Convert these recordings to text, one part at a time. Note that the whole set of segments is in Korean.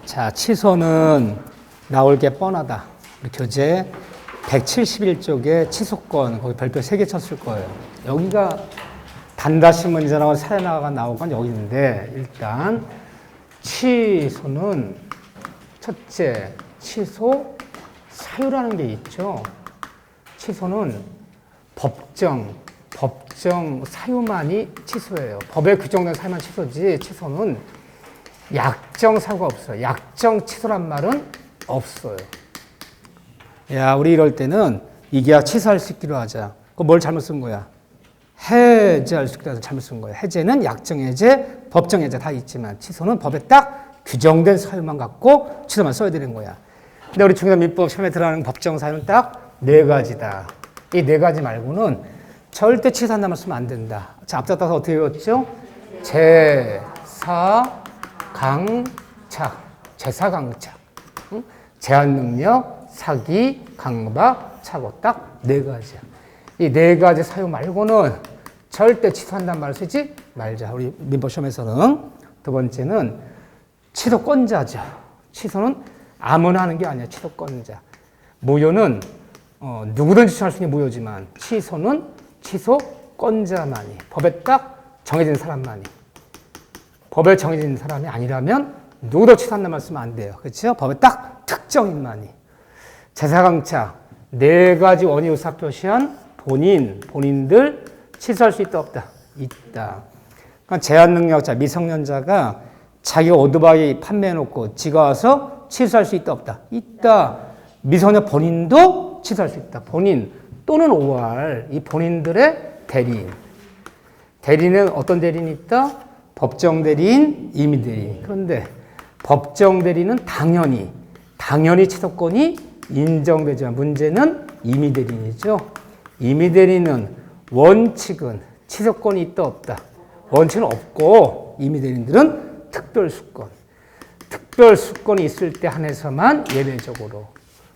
자, 취소는 나올 게 뻔하다. 우리 교재 171쪽에 취소권, 거기 별표 3개 쳤을 거예요. 여기가 단다시 문제라고 사연화가 나온 건 여기 있는데, 일단, 취소는 첫째, 취소 사유라는 게 있죠. 취소는 법정 사유만이 취소예요. 법에 규정된 사유만 취소지, 취소는 약정 사유가 없어요. 약정 취소란 말은 없어요. 야, 우리 이럴 때는 이 계약 취소할 수 있기로 하자. 그거 뭘 잘못 쓴 거야? 해제할 수 있기로 해서 잘못 쓴 거야. 해제는 약정 해제, 법정 해제 다 있지만 취소는 법에 딱 규정된 사유만 갖고 취소만 써야 되는 거야. 근데 우리 중요한 민법 시험에 들어가는 법정 사유는 딱 4가지다. 이 4가지 말고는 절대 취소한다만 쓰면 안 된다. 자, 앞서 따서 어떻게 외웠죠? 제사강착. 응? 제한능력, 사기, 강박, 착오. 딱 4가지야. 이 4가지 사유 말고는 절대 취소한다는 말을 쓰지 말자. 우리 민법 시험에서는. 두 번째는 취소권자죠. 취소는 아무나 하는 게 아니야. 취소권자. 무효는 누구든지 취소할 수 있는 게 무효지만 취소는 취소권자만이. 법에 딱 정해진 사람만이. 법에 정해진 사람이 아니라면 누구도 취소한다는 말 쓰면 안 돼요. 그렇죠? 법에 딱 특정인만이. 제사강착. 4가지 원의 의사 표시한 본인들 취소할 수 있다 없다? 있다. 그러니까 제한능력자, 미성년자가 자기가 오토바이 판매해놓고 지가 와서 취소할 수 있다 없다? 있다. 미성년 본인도 취소할 수 있다. 본인 또는 5할 이 본인들의 대리인. 대리인은 어떤 대리인이 있다? 법정 대리인, 임의 대리인. 그런데 법정 대리인은 당연히 취소권이 인정되지만 문제는 임의 대리인이죠. 임의 대리인은 원칙은 취소권이 있다 없다? 원칙은 없고 임의 대리인들은 특별수권이 있을 때 한해서만 예외적으로.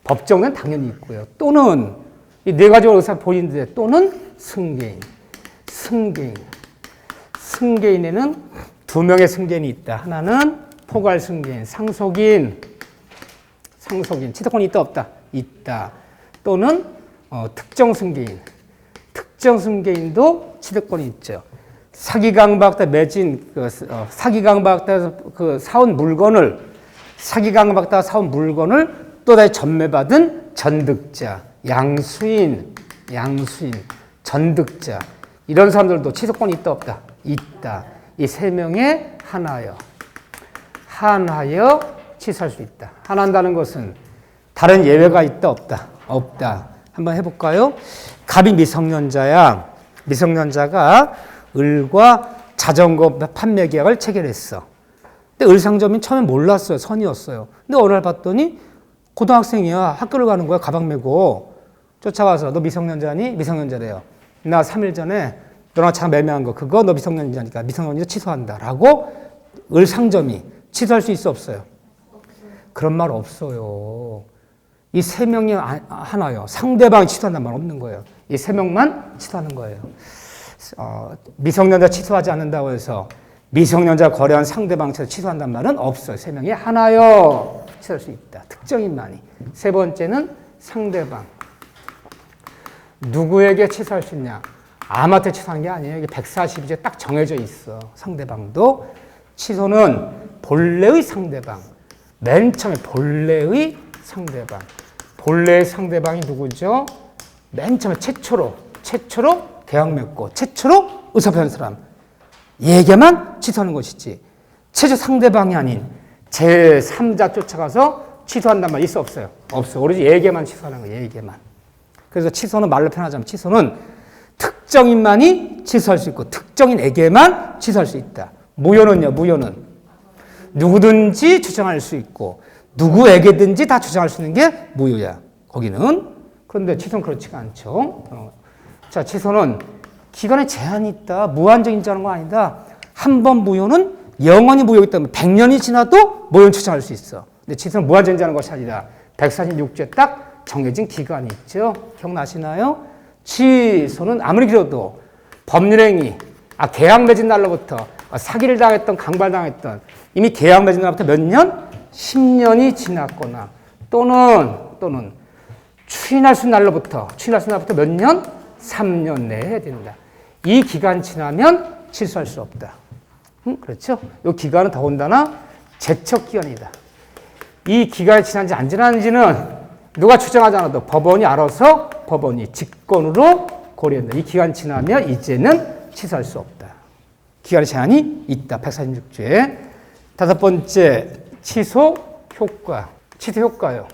법정은 당연히 있고요. 또는 이 4가지 의사 본인들 또는 승계인에는 2명의 승계인이 있다. 하나는 포괄 승계인, 상속인, 취소권이 있다 없다? 있다. 또는 특정 승계인도 취소권이 있죠. 사기강박다 매진 사기강박다 사온 물건을 또다시 전매받은 전득자, 양수인, 전득자 이런 사람들도 취소권이 있다 없다? 있다. 이 3명에 한하여 취소할 수 있다. 한한다는 것은 다른 예외가 있다 없다? 없다. 한번 해볼까요? 갑이 미성년자야. 미성년자가 을과 자전거 판매 계약을 체결했어. 근데 을 상점인 처음에 몰랐어요. 선이었어요. 근데 어느 날 봤더니 고등학생이야. 학교를 가는 거야. 가방 메고. 쫓아와서 너 미성년자니? 미성년자래요. 나 3일 전에 너랑 차 매매한 거 그거 너 미성년자니까 미성년자 취소한다. 라고 을 상점이 취소할 수 있어 없어요? 그런 말 없어요. 이 3명이 하나요. 상대방이 취소한다는 말 없는 거예요. 이 3명만 취소하는 거예요. 미성년자 취소하지 않는다고 해서 미성년자 거래한 상대방 취소한다는 말은 없어요. 3명이 하나요. 취소할 수 있다. 특정인만이. 3번째는 상대방. 누구에게 취소할 수 있냐? 아무한테 취소한 게 아니에요. 이게 142조에 딱 정해져 있어. 상대방도. 취소는 본래의 상대방. 맨 처음에 본래의 상대방. 본래의 상대방이 누구죠? 맨 처음에 최초로 계약 맺고 최초로 의사표현 사람. 얘게만 취소하는 것이지. 최초 상대방이 아닌 제3자 쫓아가서 취소한단 말 있어 없어요? 없어요. 오로지 얘게만 취소하는 거예요. 얘게만. 그래서 취소는 말로 표현하자면 취소는 특정인만이 취소할 수 있고 특정인에게만 취소할 수 있다. 무효는요. 무효는 누구든지 주장할 수 있고 누구에게든지 다 주장할 수 있는 게 무효야. 거기는. 그런데 취소는 그렇지가 않죠. 자, 취소는 기간에 제한이 있다. 무한정 인정하는 거 아니다. 한 번 무효는 영원히 무효이기 때문에 100년이 지나도 무효는 주장할 수 있어. 근데 취소는 무한정 인정하는 것이 아니라 146조에 딱 정해진 기간이 있죠. 기억나시나요? 취소는 아무리 길어도 법률행위, 계약 맺은 날로부터 사기를 당했던 강발당했던 이미 계약 맺은 날부터 몇 년? 10년이 지났거나 또는 추인할 수 있는 날로부터 몇 년? 3년 내에 해야 된다. 이 기간 지나면 취소할 수 없다. 그렇죠? 이 기간은 더군다나 제척 기간이다. 이 기간이 지난지 안 지난지는 누가 추정하지 않아도 법원이 알아서 직권으로 고려한다. 이 기간 지나면 이제는 취소할 수 없다. 기간의 제한이 있다. 146조에. 다섯 번째, 취소 효과. 취소 효과요.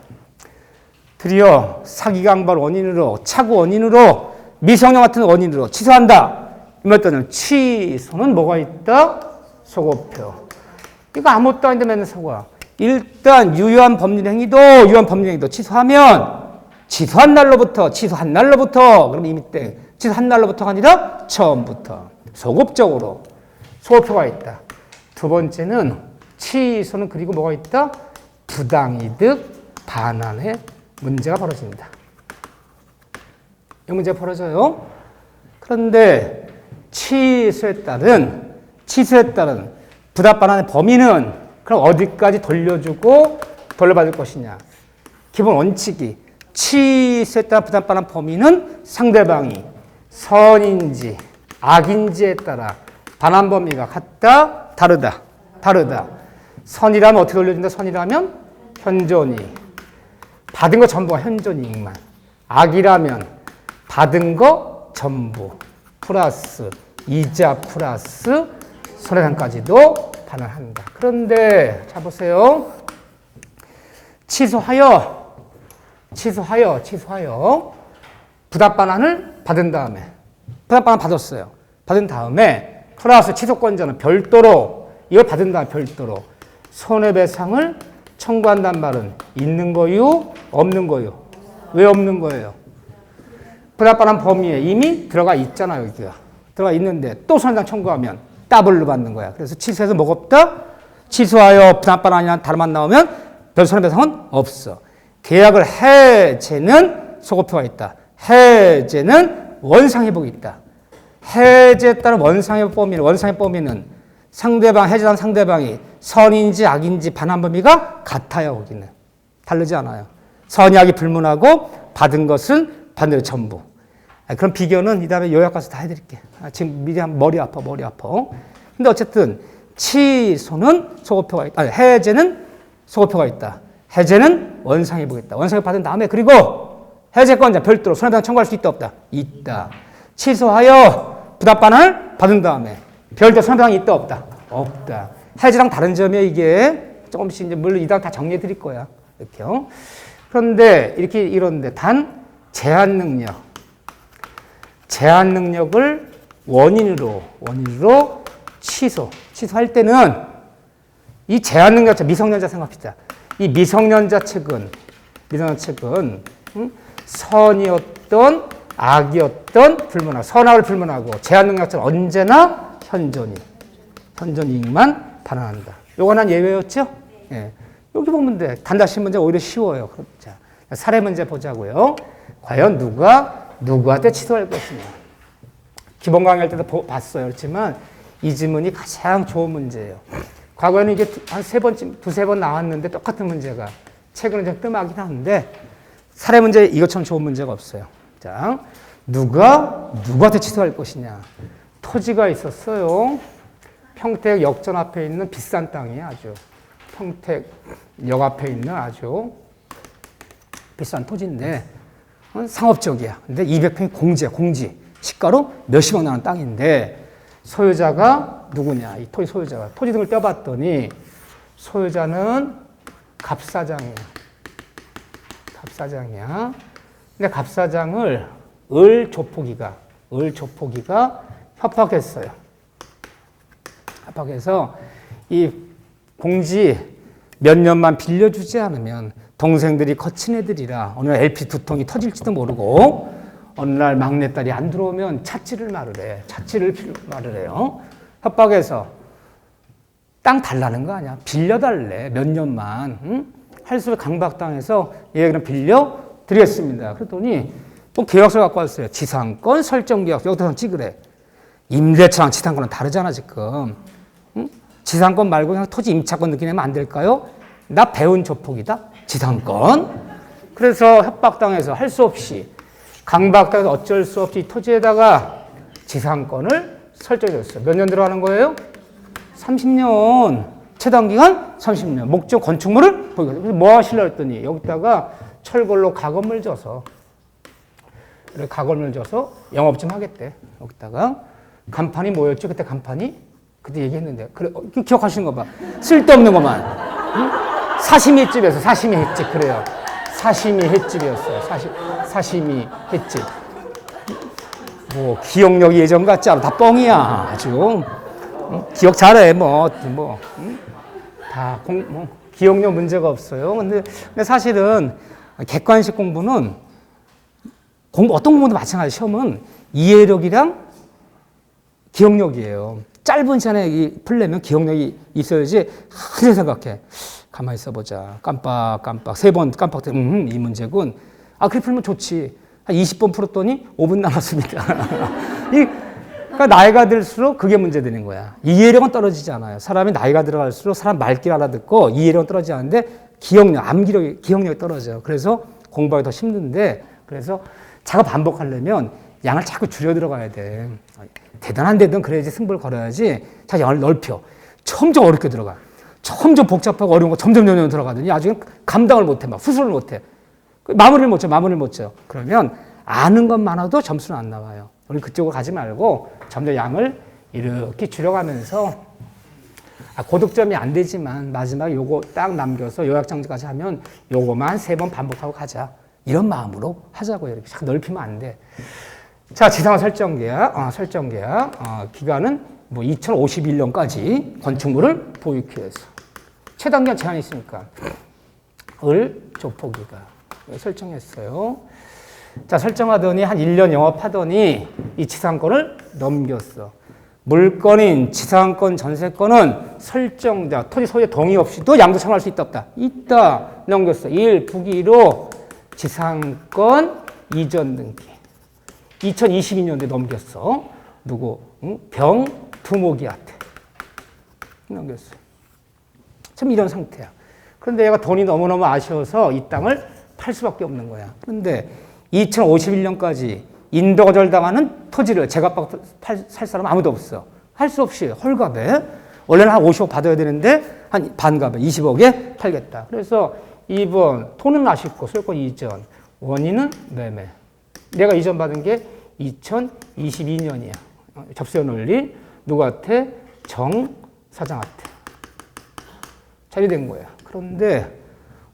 드디어 사기 강발 원인으로, 차고 원인으로, 미성년 같은 원인으로 취소한다. 이말따는 취소는 뭐가 있다? 소고표. 이거 아무것도 아닌데 맨날 사고야. 일단 유효한 법률 행위도 취소하면 취소한 날로부터 그럼 이미 때 취소한 날로부터가 아니라 처음부터 소급적으로 소고표가 있다. 두 번째는 취소는 그리고 뭐가 있다? 부당이득 반환의 문제가 벌어진다. 이 문제가 벌어져요. 그런데 취소에 따른 부당 반환의 범위는 그럼 어디까지 돌려주고 돌려받을 것이냐. 기본 원칙이 취소에 따른 부당 반환 범위는 상대방이 선인지 악인지에 따라 반환 범위가 같다, 다르다. 선이라면 어떻게 돌려준다? 선이라면 현존이. 받은 거 전부가 현존이익만. 악이라면 받은 거 전부 플러스 이자 플러스 손해상까지도 반환한다. 그런데 자 보세요. 취소하여 부당 반환을 받은 다음에 부당 반환 받았어요. 받은 다음에 플러스 취소권자는 별도로 이걸 받은 다음에 별도로 손해배상을 청구한단 말은 있는 거요? 없는 거요? 왜 없는 거예요? 부당 반환 범위에 이미 들어가 있잖아요. 여기가 들어가 있는데 또 손해배상 청구하면 더블로 받는 거야. 그래서 취소해서 뭐가 없다? 취소하여 부당 반환이나 다름만 나오면 별 손해배상은 없어. 계약을 해제는 소고표가 있다. 해제는 원상회복이 있다. 해제에 따른 원상회복 범위는 해제한 상대방이 선인지 악인지 반환 범위가 같아요. 거기는 다르지 않아요. 선이 악이 불문하고 받은 것은 반대로 전부. 그럼 비교는 이 다음에 요약 가서 다 해드릴게. 지금 미리 하면 머리 아파. 근데 어쨌든 취소는 소고표가 있다. 해제는 소고표가 있다. 해제는 원상회복이 있다. 원상회복 받은 다음에 그리고 해제권자 별도로 손해배상 청구할 수 있다 없다? 있다. 취소하여 부당 반환을 받은 다음에 별도 손해배상이 있다 없다? 없다. 해제랑 다른 점이 이게 조금씩 이제 물론 이따가 다 정리해 드릴 거야. 이렇게요. 그런데 이런데 단 제한 능력을 원인으로 취소할 때는 이 제한 능력 미성년자 생각합시다. 이 미성년자 책은 선이었던 악이었던 불문하고 선악을 불문하고 제한 능력자는 언제나 현존이익만 반환한다. 요건 예외였죠? 예. 여기 보면 돼. 단답식 문제 오히려 쉬워요. 자, 사례 문제 보자고요. 과연 누구한테 취소할 것이냐. 기본 강의할 때도 봤어요. 그렇지만 이 지문이 가장 좋은 문제예요. 과거에는 이게 두세 번 나왔는데 똑같은 문제가 최근에 좀 뜸하긴 한데 사례 문제 이것처럼 좋은 문제가 없어요. 자, 누구한테 취소할 것이냐. 토지가 있었어요. 평택 역전 앞에 있는 비싼 땅이에요. 아주 평택역 앞에 있는 아주 비싼 토지인데 상업적이야. 근데 200평이 공지. 시가로 몇십억 나는 땅인데 소유자가 누구냐? 이 토지 소유자가 토지 등을 떼봤더니 소유자는 갑사장이야. 근데 갑사장을 을 조포기가 협박했어요. 협박해서 이 공지 몇 년만 빌려주지 않으면 동생들이 거친 애들이라 어느 날 LP 두 통이 터질지도 모르고 어느 날 막내딸이 안 들어오면 차치를 말을 해요. 협박해서 땅 달라는 거 아니야. 빌려달래. 몇 년만. 응? 할수록 강박당해서 그럼 빌려드리겠습니다. 그랬더니 또 계약서를 갖고 왔어요. 지상권 설정계약서. 여기다 찍으래. 임대차랑 지상권은 다르잖아 지금. 응? 지상권 말고 그냥 토지 임차권 느낌 내면 안 될까요? 나 배운 조폭이다. 지상권. 그래서 협박당해서 할 수 없이 강박당해서 어쩔 수 없이 토지에다가 지상권을 설정해줬어요. 몇 년 들어가는 거예요? 30년. 최단기간 30년. 목적 건축물을 보이거든요. 그래서 뭐 하시려고 했더니 여기다가 철골로 가건물 져서 영업 좀 하겠대. 여기다가 간판이 뭐였죠? 그때 간판이? 그때 얘기했는데. 그래, 기억하시는 거 봐. 쓸데없는 것만. 응? 사시미 횟집에서 사시미 횟집. 그래요. 사시미 횟집이었어요. 사시미 횟집. 뭐 기억력이 예전 같지 않아. 다 뻥이야. 아주. 응? 기억 잘해. 응? 다 기억력 문제가 없어요. 근데 사실은 객관식 공부는 어떤 공부도 마찬가지. 시험은 이해력이랑 기억력이에요. 짧은 시간에 풀려면 기억력이 있어야지. 한참 생각해. 가만히 있어보자. 깜빡. 3번 깜빡. 이 문제군. 그렇게 풀면 좋지. 한 20번 풀었더니 5분 남았습니다. 그러니까 나이가 들수록 그게 문제되는 거야. 이해력은 떨어지지 않아요. 사람이 나이가 들어갈수록 사람 말귀를 알아듣고 이해력은 떨어지지 않는데 기억력이 떨어져요. 그래서 공부하기 더 힘든데, 그래서 자꾸 반복하려면 양을 자꾸 줄여 들어가야 돼. 대단한 데든 그래야지 승부를 걸어야지. 자꾸 양을 넓혀. 점점 어렵게 들어가. 점점 복잡하고 어려운 거 점점 들어가더니 나중에 감당을 못해. 막 수술을 못해. 마무리를 못 쳐. 그러면 아는 것 많아도 점수는 안 나와요. 우리 그쪽으로 가지 말고 점점 양을 이렇게 줄여가면서 고득점이 안 되지만 마지막에 요거 딱 남겨서 요약정지까지 하면 요거만 3번 반복하고 가자. 이런 마음으로 하자고요. 이렇게 자꾸 넓히면 안 돼. 자, 지상화 설정계약. 기간은 2051년까지 건축물을 보유하기 위해서. 최단기간 제한이 있으니까. 조폭이가 설정했어요. 자, 설정하더니 한 1년 영업하더니 이 지상권을 넘겼어. 물건인 지상권, 전세권은 설정자, 토지 소유의 동의 없이도 양도 청구할 수 있다, 없다? 있다. 넘겼어. 1. 부기로 지상권 이전 등기. 2022년도에 넘겼어. 누구? 병 두목이한테 넘겼어. 참 이런 상태야. 그런데 얘가 돈이 너무너무 아쉬워서 이 땅을 팔 수밖에 없는 거야. 그런데 2051년까지 인도거절당하는 토지를 제값받고 살 사람 아무도 없어. 할 수 없이 헐값에. 원래는 한 50억 받아야 되는데 한 반값에 20억에 팔겠다. 그래서 2번 돈은 아쉽고 소유권 이전. 원인은 매매. 내가 이전 받은 게 2022년이야. 접수해 놓을 누구한테? 정 사장한테. 처리된 거야. 그런데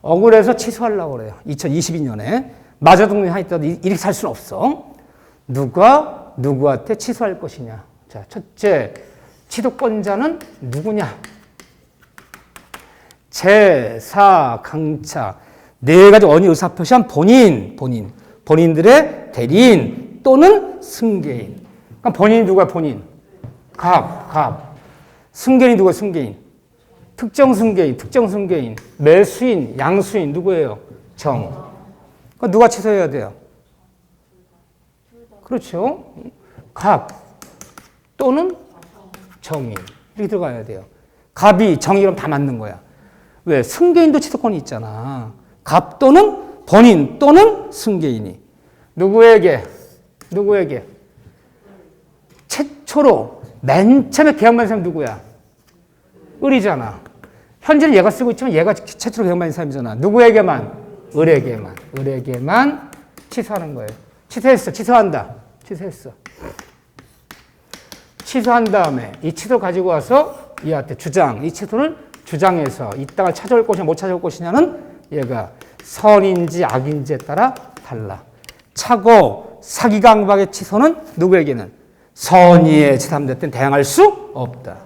억울해서 취소하려고 그래요. 2022년에. 마저 등록했다도 이렇게 살 수는 없어. 누가 누구한테 취소할 것이냐. 자, 첫째, 취득권자는 누구냐. 제4 강차. 4가지 원인 의사표시한 본인들의 대리인 또는 승계인. 그럼 본인이 누가 본인? 갑. 승계인이 누가 승계인? 특정 승계인. 매수인, 양수인 누구예요? 정. 그럼 누가 취소해야 돼요? 그렇죠. 갑 또는 정인. 이렇게 들어가야 돼요. 갑이 정이랑 다 맞는 거야. 왜? 승계인도 취소권이 있잖아. 갑 또는 본인 또는 승계인이. 누구에게? 최초로 맨 처음에 계약만 사람이 누구야? 을이잖아. 현재는 얘가 쓰고 있지만 얘가 최초로 계약만 사람이잖아. 누구에게만? 을에게만 취소하는 거예요. 취소한다. 취소한 다음에 이 취소 가지고 와서 얘한테 이 취소를 주장해서 이 땅을 찾아올 것이냐 못 찾아올 것이냐는 얘가 선인지 악인지에 따라 달라. 차고 사기 강박의 취소는 누구에게는? 선의에 제3자 대항할 수 없다.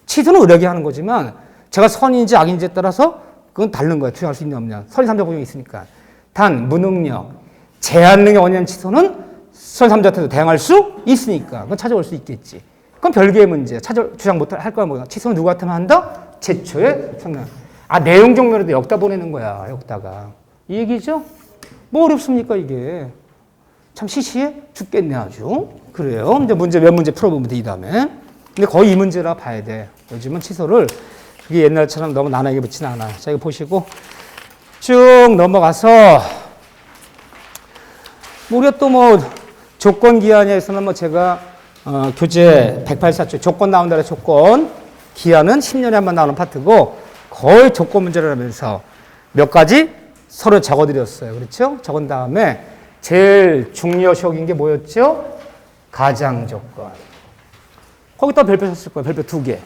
취소는 의뢰게 하는 거지만 제가 선인지 악인지에 따라서 그건 다른 거야. 주장할 수 있냐 없냐. 선의 3자 보증이 있으니까. 단 무능력, 제한 능력 원인 취소는 선의 3자한테도 대항할 수 있으니까 그건 찾아올 수 있겠지. 그건 별개의 문제야. 주장 못 할 거야. 뭐야. 취소는 누구한테만 한다? 제초의 상당. 내용적 면에도 여기다 보내는 거야. 여기다가. 이 얘기죠? 뭐 어렵습니까 이게. 참 시시해 죽겠네 아주. 그래요. 이제 몇 문제 풀어보면 돼 이 다음에. 근데 거의 이 문제라 봐야 돼. 요즘은 취소를 그게 옛날처럼 너무 나눠게 붙지는 않아요. 자, 이거 보시고 쭉 넘어가서 우리가 또 뭐 조건 기한에서는 뭐 제가 교재 184쪽 조건 나온다는 조건 기한은 10년에 한 번 나오는 파트고 거의 조건 문제를 하면서 몇 가지 서로 적어드렸어요. 그렇죠? 적은 다음에 제일 중요시인 게 뭐였죠? 가장 조건. 거기다 별표 썼을 거예요. 별표 2개.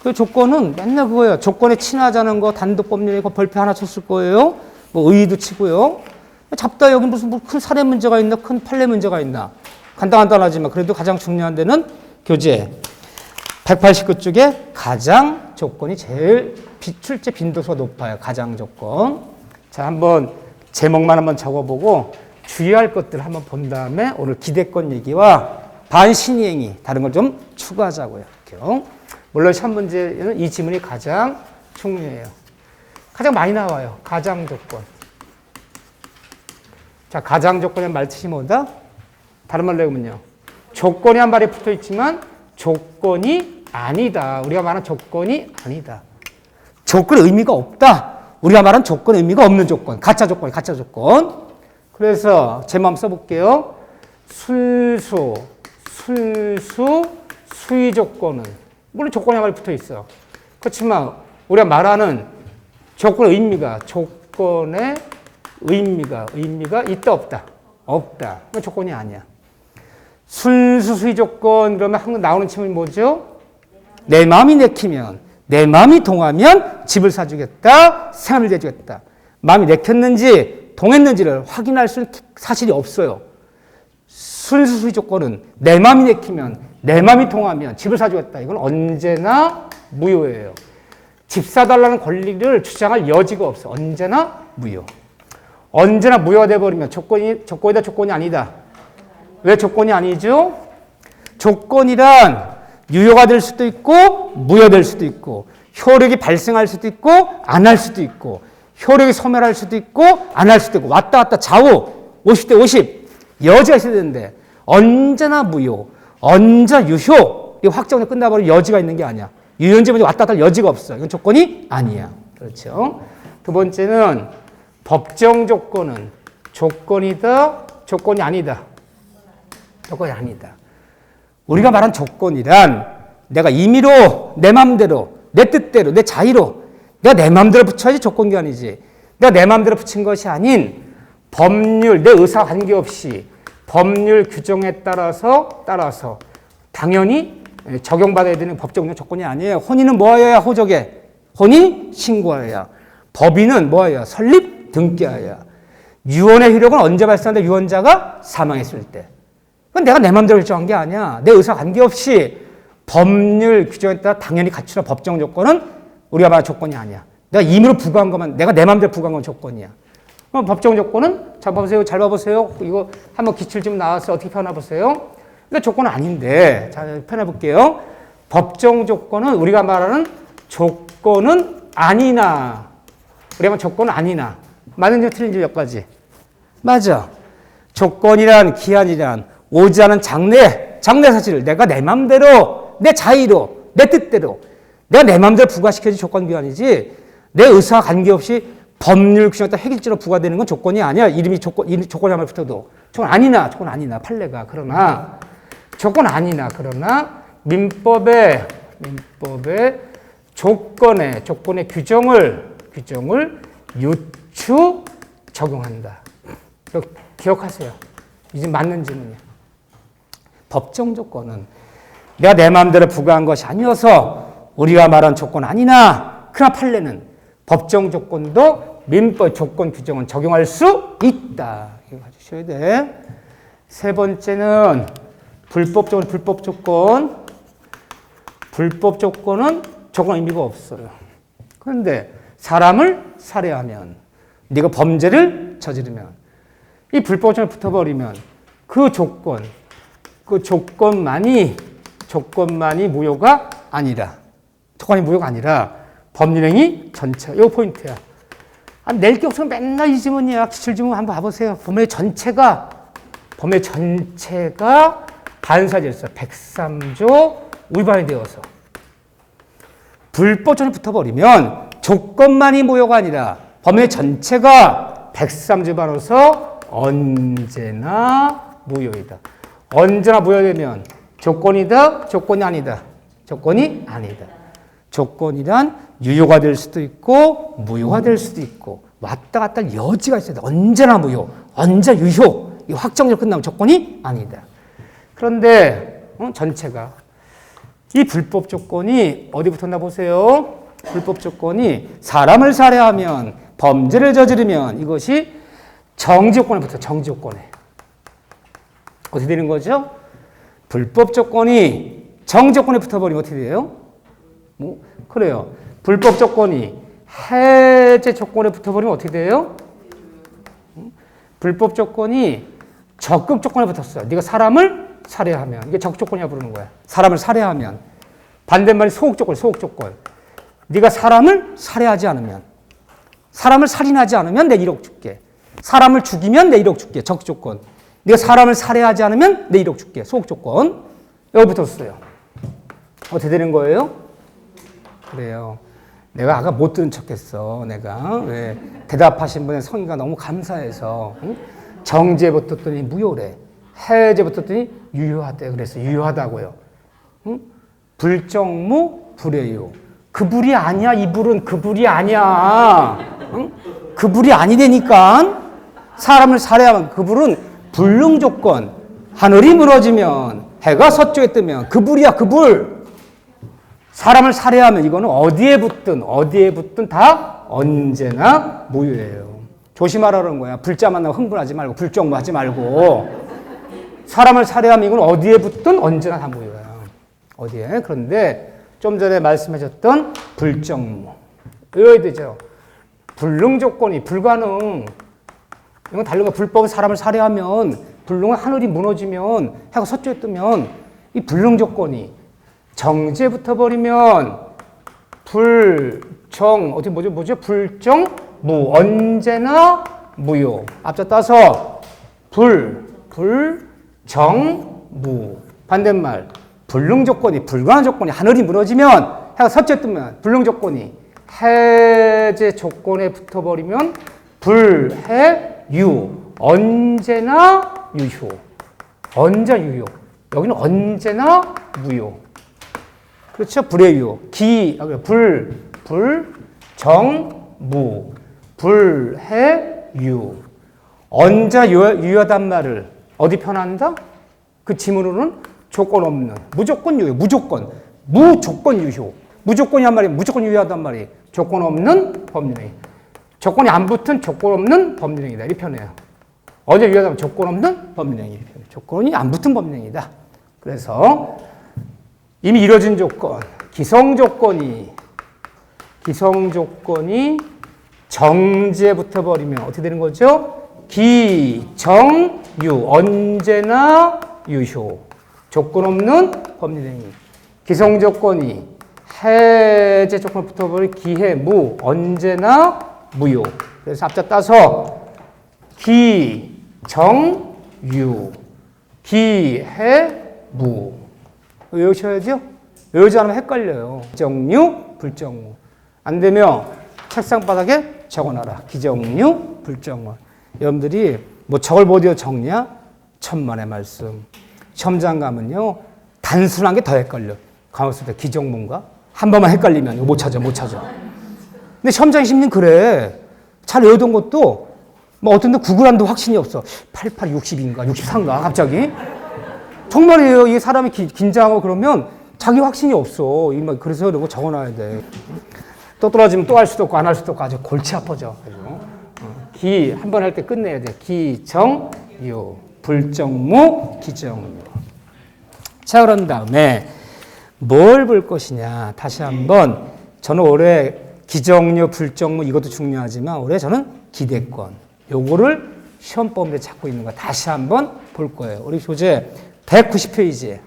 그 조건은 맨날 그거예요. 조건에 친하자는 거 단독 법률에 그 별표 하나 쳤을 거예요. 뭐 의의도 치고요. 잡다 여기 무슨 큰 사례 문제가 있나, 큰 판례 문제가 있나. 간단하지만 그래도 가장 중요한 데는 교재 189쪽에 가장 조건이 제일 출제 빈도수가 높아요. 가장 조건. 자, 한번 제목만 한번 적어보고 주의할 것들을 한번 본 다음에 오늘 기대권 얘기와 반신이행위 다른 걸 좀 추가하자고요. 이렇게요. 물론 시험 문제는 이 지문이 가장 중요해요. 가장 많이 나와요. 가장 조건. 자, 가장 조건의 말뜻이 뭐다? 다른 말로 하면요. 조건이 한 발에 붙어 있지만 조건이 아니다. 우리가 말하는 조건이 아니다. 조건의 의미가 없다. 우리가 말하는 조건의 의미가 없는 조건. 가짜 조건, 가짜 조건. 그래서 제 마음 써볼게요. 수의 조건은 물론 조건이 한 발에 붙어 있어. 그렇지만 우리가 말하는 조건의 의미가 있다 없다? 없다. 그건 조건이 아니야. 순수 수의 조건 그러면 항상 나오는 질문이 뭐죠? 내 마음이 내키면, 내 마음이 동하면 집을 사주겠다, 생활을 해주겠다. 마음이 내켰는지 동했는지를 확인할 수 있는 사실이 없어요. 순수 수의 조건은 내 마음이 내키면, 내 마음이 동하면 집을 사주겠다. 이건 언제나 무효예요. 집 사달라는 권리를 주장할 여지가 없어. 언제나 무효. 언제나 무효가 돼버리면 조건이다, 조건이 아니다. 왜 조건이 아니죠? 조건이란 유효가 될 수도 있고 무효될 수도 있고 효력이 발생할 수도 있고 안 할 수도 있고 효력이 소멸할 수도 있고 안 할 수도 있고 왔다 갔다 좌우 50대 50 여지가 있어야 되는데 언제나 무효, 언제나 유효 이 확정이 끝나버리면 여지가 있는 게 아니야. 유효인지 뭔지 왔다 갔다 할 여지가 없어. 이건 조건이 아니야. 그렇죠? 두 번째는 법정 조건은 조건이다, 조건이 아니다. 조건이 아니다. 우리가 말한 조건이란 내가 임의로 내 마음대로 내 뜻대로 내 자의로 내가 내 마음대로 붙여야지 조건이 아니지. 내가 내 마음대로 붙인 것이 아닌 법률 내 의사 관계없이 법률 규정에 따라서 당연히 적용받아야 되는 법적 조건이 아니에요. 혼인은 뭐여야 호적에 혼인 신고하여야 법인은 뭐여야 설립 등기하여야 유언의 효력은 언제 발생하는데 유언자가 사망했을 때. 그건 내가 내 마음대로 결정한 게 아니야. 내 의사 관계없이 법률 규정에 따라 당연히 갖추는 법정 조건은 우리가 말하는 조건이 아니야. 내가 임의로 부과한 것만, 내가 내 마음대로 부과한 건 조건이야. 그럼 법정 조건은, 잘 봐보세요. 이거 한번 기출지문 나왔어요. 어떻게 표현해보세요? 이거 조건은 아닌데, 자, 표현해볼게요. 법정 조건은 우리가 말하는 조건은 아니나, 우리가 말하는 조건은 아니나. 맞는지 틀린지 몇 가지? 맞아. 조건이란, 기한이란, 오지 않은 장래 사실을 내가 내 맘대로, 내 자의로, 내 뜻대로, 내가 내 맘대로 부과시켜야지 조건 기한이지, 내 의사와 관계없이 법률 규정에 따라 획일적으로 부과되는 건 조건이 아니야. 이름이 조건이 한번 붙어도. 조건 아니나, 판례가. 그러나, 조건 아니나, 그러나, 민법의 조건의 규정을 유추 적용한다. 기억하세요. 이제 맞는 질문이야. 법정 조건은 내가 내 마음대로 부과한 것이 아니어서 우리가 말한 조건 아니나 그러나 판례는 법정 조건도 민법 조건 규정은 적용할 수 있다. 이거 가주셔야 돼. 세 번째는 불법 조건. 불법 조건은 조건 의미가 없어요. 그런데 사람을 살해하면 네가 범죄를 저지르면 이 불법 조건이 붙어버리면 그 조건만이 무효가 아니라 법률행위 전체. 이 포인트야. 낼 게 없으면 맨날 이 지문이야. 기출지문 한번 봐보세요. 범의 전체가 반사질서 103조 위반이 되어서 불법 조건이 붙어버리면 조건만이 무효가 아니라 범위 전체가 103주반으로서 언제나 무효이다. 언제나 무효되면 조건이다, 조건이 아니다. 조건이 아니다. 조건이란 유효가 될 수도 있고 무효가 될 수도 있고 왔다 갔다 할 여지가 있어야 돼. 언제나 무효, 언제 유효. 이 확정적으로 끝나면 조건이 아니다. 그런데 전체가 이 불법 조건이 어디 붙었나 보세요. 불법 조건이 사람을 살해하면 범죄를 저지르면 이것이 정지 조건에 붙어. 정지 조건에. 어떻게 되는 거죠? 불법 조건이 정지 조건에 붙어버리면 어떻게 돼요? 그래요. 불법 조건이 해제 조건에 붙어버리면 어떻게 돼요? 불법 조건이 적극 조건에 붙었어요. 네가 사람을 살해하면. 이게 적극 조건이라고 부르는 거야. 사람을 살해하면. 반대말이 소극 조건, 소극 조건. 네가 사람을 살해하지 않으면. 사람을 살인하지 않으면 내 1억 줄게. 사람을 죽이면 내 1억 줄게. 적극 조건. 네가 사람을 살해하지 않으면 내 1억 줄게. 소극 조건. 여기 붙었어요. 어떻게 되는 거예요? 그래요. 내가 아까 못 들은 척했어. 내가 왜 대답하신 분의 성의가 너무 감사해서 응? 정지에 붙었더니 무효래. 해제 붙었더니 유효하대. 그래서 유효하다고요. 응? 불정무 불해요. 그 불이 아니야. 이 불은 그 불이 아니야. 응? 그 불이 아니라니까. 사람을 살해하면 그 불은 불능 조건. 하늘이 무너지면 해가 서쪽에 뜨면 그 불이야. 그 불. 사람을 살해하면 이거는 어디에 붙든 다 언제나 무효예요. 조심하라는 거야. 불자 만나고 흥분하지 말고 불정무하지 말고. 사람을 살해하면 이건 어디에 붙든 언제나 다 무효야. 어디에? 그런데 좀 전에 말씀하셨던 불정무. 외워야 되죠. 불능 조건이 불가능. 이건 다른 거. 불법은 사람을 살해하면 불능은 하늘이 무너지면 해가 서쪽에 뜨면 이 불능 조건이 정지에 붙어버리면 뭐죠? 불정무. 언제나 무효. 앞자 따서 불정무. 반대말 불능 조건이 불가능 조건이 하늘이 무너지면 해가 서쪽에 뜨면 불능 조건이 해제 조건에 붙어버리면 불해유. 언제나 유효. 언제 유효. 여기는 언제나 무효. 그렇죠? 불해유. 불정무. 불해유. 언제 유효하단 말을 어디 편한다? 그 지문으로는 조건 없는. 무조건 유효. 무조건 유효. 무조건이 한 말이 무조건 유효하단 말이 조건 없는 법률행위. 조건이 안 붙은 조건 없는 법률행위다. 이 편이에요. 언제 유효하다면 조건 없는 법률행위. 조건이 안 붙은 법률행위다. 그래서 이미 이뤄진 조건, 기성 조건이 정지에 붙어버리면 어떻게 되는 거죠? 기정유. 언제나 유효. 조건 없는 법률행위. 기성 조건이 해제 조건에 붙어버린 기해무. 언제나 무효. 그래서 앞자 따서 기정유. 기해무. 외우셔야죠? 외우지 않으면 헷갈려요. 기정유, 불정무. 안 되면 책상바닥에 적어놔라. 기정유, 불정무. 여러분들이 뭐 저걸 못 외워 적냐? 천만의 말씀. 시험장 가면요. 단순한 게 더 헷갈려. 가만있을 때 기정무인가? 한 번만 헷갈리면 이거 못 찾아. 근데 시험장 심리는 그래. 잘 외우던 것도 뭐 어떤 데 구글한도 확신이 없어. 88, 60인가? 63인가? 갑자기? 정말이에요. 이게 사람이 긴장하고 그러면 자기 확신이 없어. 그래서 이런 거 적어놔야 돼. 또 떨어지면 또 할 수도 없고 안 할 수도 없고 아주 골치 아파져. 한 번 할 때 끝내야 돼. 기정유. 불정무, 기정유. 자, 그런 다음에 뭘 볼 것이냐. 다시 한번 저는 올해 기정유, 불정무 이것도 중요하지만 올해 저는 기대권. 요거를 시험 범위에 찾고 있는 거 다시 한번 볼 거예요. 우리 교재 190페이지에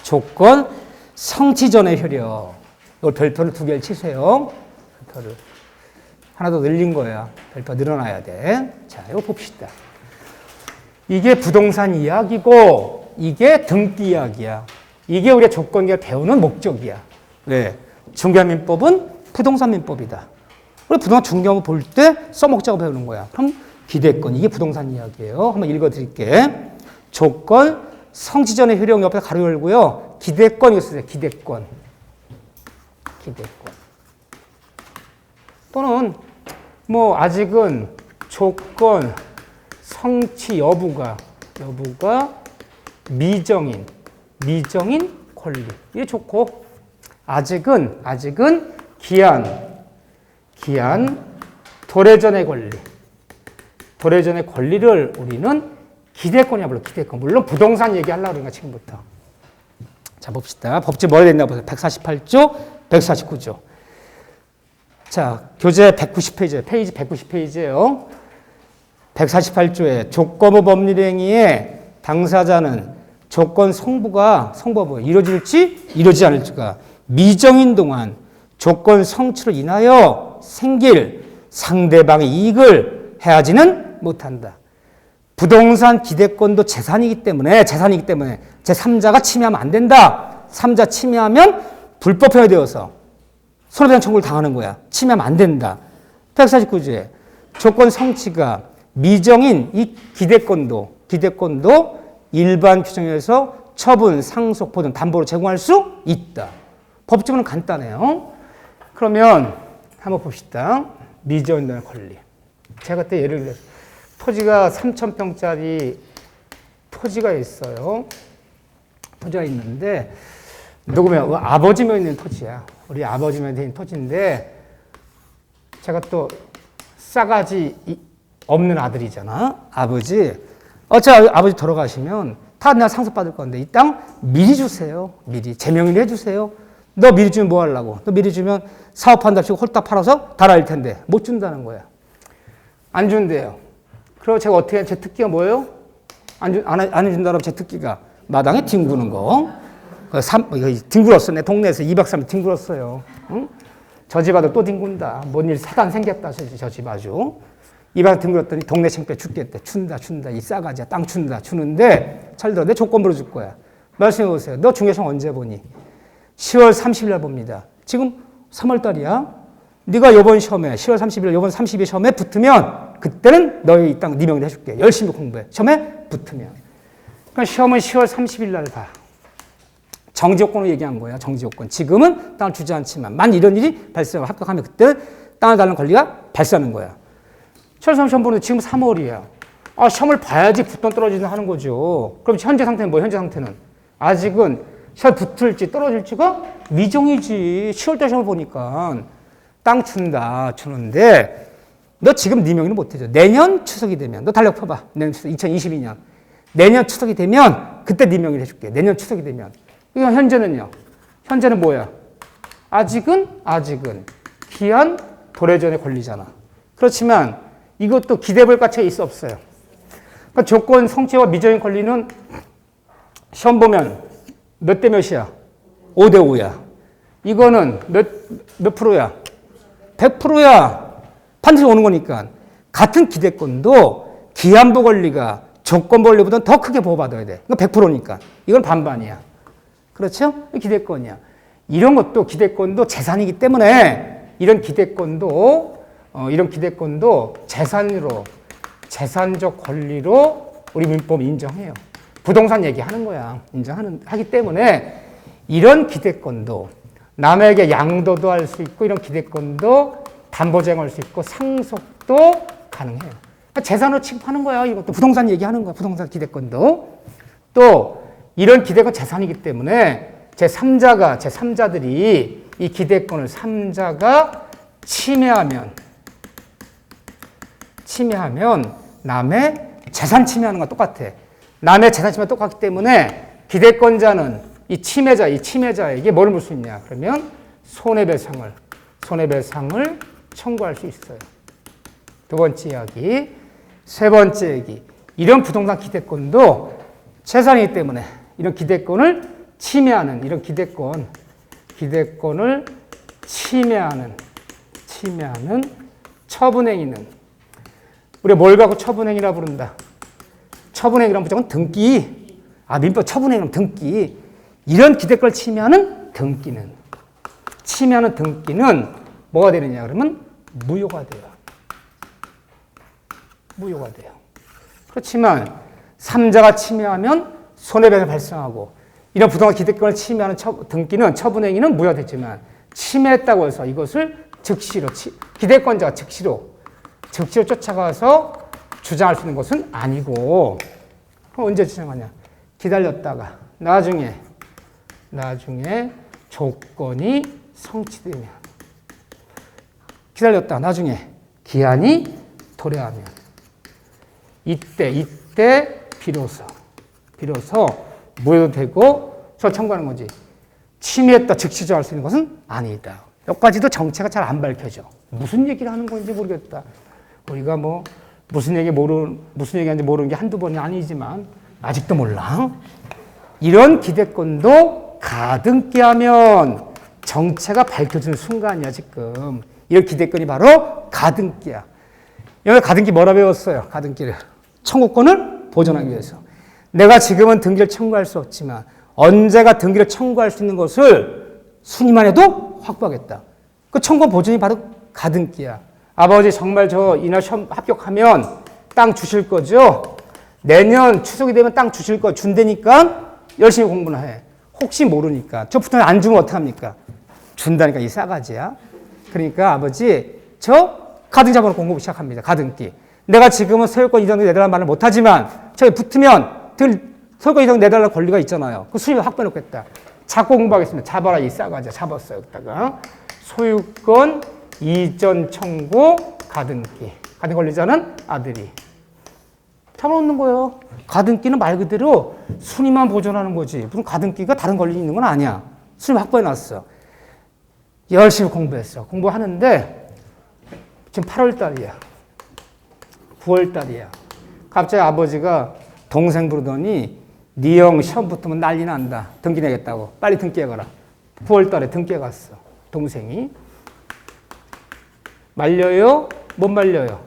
조건 성취 전의 효력. 이걸 별표를 2개를 치세요. 별표를. 하나 더 늘린 거야. 별표 늘어나야 돼. 자, 이거 봅시다. 이게 부동산 이야기고 이게 등기 이야기야. 이게 우리가 조건계를 배우는 목적이야. 왜? 중개한 민법은 부동산 민법이다. 우리 부동산 중개하고 볼 때 써먹자고 배우는 거야. 그럼 기대권, 이게 부동산 이야기예요. 한번 읽어드릴게. 조건, 성취전의 효력 옆에 가로 열고요. 기대권 이거 쓰세요. 기대권. 기대권. 또는 뭐 아직은 조건, 성취 여부가 미정인 권리. 이게 좋고 아직은 기한, 도래전의 권리를 우리는 기대권이야 불러. 기대권. 물론 부동산 얘기하려고 그러니까 지금부터. 자 봅시다. 법칙 뭐가 됐나 보세요. 148조, 149조. 자, 교재 190페이지, 페이지 190페이지예요. 148조에 조건부 법률행위에 당사자는 조건 성부가 이루어질지 이루어지지 않을지가 미정인 동안 조건 성취로 인하여 생길 상대방의 이익을 해하지는 못한다. 부동산 기대권도 재산이기 때문에 제3자가 침해하면 안 된다. 3자 침해하면 불법행위 되어서 손해배상 청구를 당하는 거야. 침해하면 안 된다. 149조에 조건 성취가 미정인 이 기대권도 일반 규정에서 처분, 상속, 보존, 담보로 제공할 수 있다. 법적으로는 간단해요. 그러면 한번 봅시다. 미정인의 권리. 제가 그때 예를 들어서 토지가 3,000평짜리 토지가 있어요. 토지가 있는데 누구면 아버지면 있는 토지야. 우리 아버지면 있는 토지인데 제가 또 싸가지 없는 아들이잖아. 아버지 돌아가시면 다 내가 상속받을 건데 이 땅 미리 주세요. 미리 제명의로 해주세요. 너 미리 주면 뭐 하려고? 너 미리 주면 사업한답시고 홀딱 팔아서 달아일 텐데 못 준다는 거야. 안 준대요. 그리고 제가 어떻게 해? 제 특기가 뭐예요? 안 해준다면 제 특기가 마당에 뒹구는 거. 뒹굴었어. 내 동네에서 2박 3일 뒹굴었어요. 응? 저 집 아들 또 뒹군다. 뭔 일 사단 생겼다. 저 집 아주. 2박 뒹굴었더니 동네 창피해 죽겠대. 준다. 이 싸가지야. 땅 주는데 잘 들어. 내 조건부로 줄 거야. 말씀해 보세요. 너 중개시험 언제 보니? 10월 30일 날 봅니다. 지금 3월 달이야. 네가 요번 시험에 10월 30일 요번 30일 시험에 붙으면 그때는 너희 이 땅 네 명이 해줄게. 열심히 공부해. 시험에 붙으면. 그러니까 시험은 10월 30일 날 봐. 정지 요건으로 얘기한 거야. 정지 요건. 지금은 땅을 주지 않지만 만 이런 일이 발생하고 합격하면 그때 땅을 달라는 권리가 발생하는 거야. 시험 보는데 지금 3월이야. 아, 시험을 봐야지 붙던 떨어지든 하는 거죠. 그럼 현재 상태는 뭐야? 현재 상태는 아직은 시험 붙을지 떨어질지가 미정이지. 10월달 시험을 보니까 땅 주는데 너 지금 네 명의는 못해줘. 내년 추석이 되면 너 달력 펴봐. 내년 추석 2022년 내년 추석이 되면 그때 네 명의를 해줄게. 내년 추석이 되면. 이거 현재는요. 현재는 뭐야? 아직은 기한 도래전의 권리잖아. 그렇지만 이것도 기대볼 가치가 있어 없어요? 그러니까 조건 성취와 미정인 권리는 시험 보면 몇 대 몇이야? 5대 5야. 이거는 몇 프로야? 100%야. 반드시 오는 거니까. 같은 기대권도 기한부 권리가 조건부 권리보다는 더 크게 보호받아야 돼. 이거 100%니까. 이건 반반이야. 그렇죠? 기대권이야. 이런 것도 기대권도 재산이기 때문에 이런 기대권도 재산적 권리로 우리 민법이 인정해요. 부동산 얘기하는 거야. 하기 때문에 이런 기대권도 남에게 양도도 할 수 있고 이런 기대권도 담보쟁할 수 있고 상속도 가능해요. 그러니까 재산으로 취급하는 거야. 이것도 부동산 얘기하는 거야. 부동산 기대권도. 또 이런 기대권 재산이기 때문에 제3자들이 이 기대권을 3자가 침해하면 남의 재산 침해하는 건 똑같아. 남의 재산 침해와 똑같기 때문에 기대권자는 이 침해자에게 뭐를 물 수 있냐? 그러면 손해배상을 청구할 수 있어요. 두 번째 이야기. 세 번째 얘기. 이런 부동산 기대권도 재산이기 때문에 이런 기대권을 침해하는 이런 기대권을 침해하는 처분행위는 우리가 뭘 갖고 처분행위라 부른다. 처분행위란 무조건 등기. 민법 처분행위는 등기. 이런 기대권을 침해하는 등기는 침해하는 등기는 뭐가 되느냐 그러면 무효가 돼요. 무효가 돼요. 그렇지만 3자가 침해하면 손해배상이 발생하고 이런 부동산 기대권을 침해하는 등기는 처분행위는 무효되지만 침해했다고 해서 이것을 즉시로 기대권자가 즉시로 쫓아가서 주장할 수 있는 것은 아니고 언제 주장하냐? 기다렸다가 나중에 조건이 성취되면 기다렸다가 나중에 기한이 도래하면 이때 비로소 무효도 되고 저 청구하는 거지. 침해했다 즉시 정할 수 있는 것은 아니다. 여기까지도 정체가 잘 안 밝혀져. 무슨 얘기를 하는 건지 모르겠다. 우리가 뭐 무슨 얘기하는지 모르는 게 한두 번이 아니지만 아직도 몰라. 이런 기대권도 가등기하면 정체가 밝혀지는 순간이야 지금. 이런 기대권이 바로 가등기야. 여기 가등기 뭐라 배웠어요? 가등기를. 청구권을 보존하기 위해서. 내가 지금은 등기를 청구할 수 없지만 언제가 등기를 청구할 수 있는 것을 순위만 해도 확보하겠다. 그 청구권 보존이 바로 가등기야. 아버지 정말 저 이날 시험 합격하면 땅 주실 거죠? 내년 추석이 되면 땅 주실 거 준다니까 열심히 공부나 해. 혹시 모르니까. 저 붙으면 안 주면 어떡합니까? 준다니까 이 싸가지야. 그러니까 아버지 저 가등기 잡아놓고 공부 시작합니다. 가등기. 내가 지금은 소유권 이전을 내달라는 말을 못하지만 저기 붙으면 소유권 이전 내달라는 권리가 있잖아요. 그 수입을 확보해놓겠다. 자꾸 공부하겠습니다. 잡아라 이 싸가지야. 잡았어요. 여기다가 소유권 이전 청구 가등기. 가등기 권리자는 아들이. 잡아놓는 거예요. 가등기는 말 그대로 순위만 보존하는 거지. 무슨 가등기가 다른 권리 있는 건 아니야. 순위 확보해놨어. 열심히 공부했어. 공부하는데 지금 8월 달이야. 9월 달이야. 갑자기 아버지가 동생 부르더니 네 형 시험 붙으면 난리 난다. 등기 내겠다고. 빨리 등기해 가라. 9월 달에 등기해 갔어. 동생이. 말려요? 못 말려요?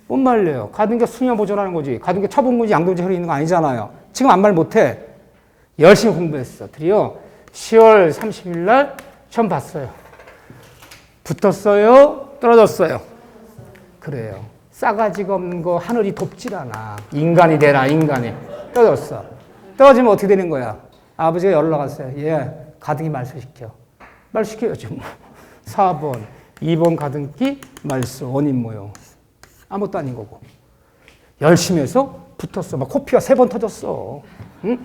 못 말려요. 가등기 순위만 보존하는 거지. 가등기 처분군지 양도지 혈이 있는 거 아니잖아요. 지금 아무 말 못해. 열심히 공부했어. 드디어 10월 30일 날 시험 봤어요. 붙었어요? 떨어졌어요? 그래요. 싸가지가 없는 거 하늘이 돕질 않아. 인간이 되라, 인간이. 떨어졌어. 떨어지면 어떻게 되는 거야? 아버지가 연락 왔어요. 예, 가등기 말소시켜. 말소시켜야죠. 4번, 2번 가등기 말소, 원인 모여. 아무것도 아닌 거고. 열심히 해서 붙었어. 막 코피가 3번 터졌어. 응?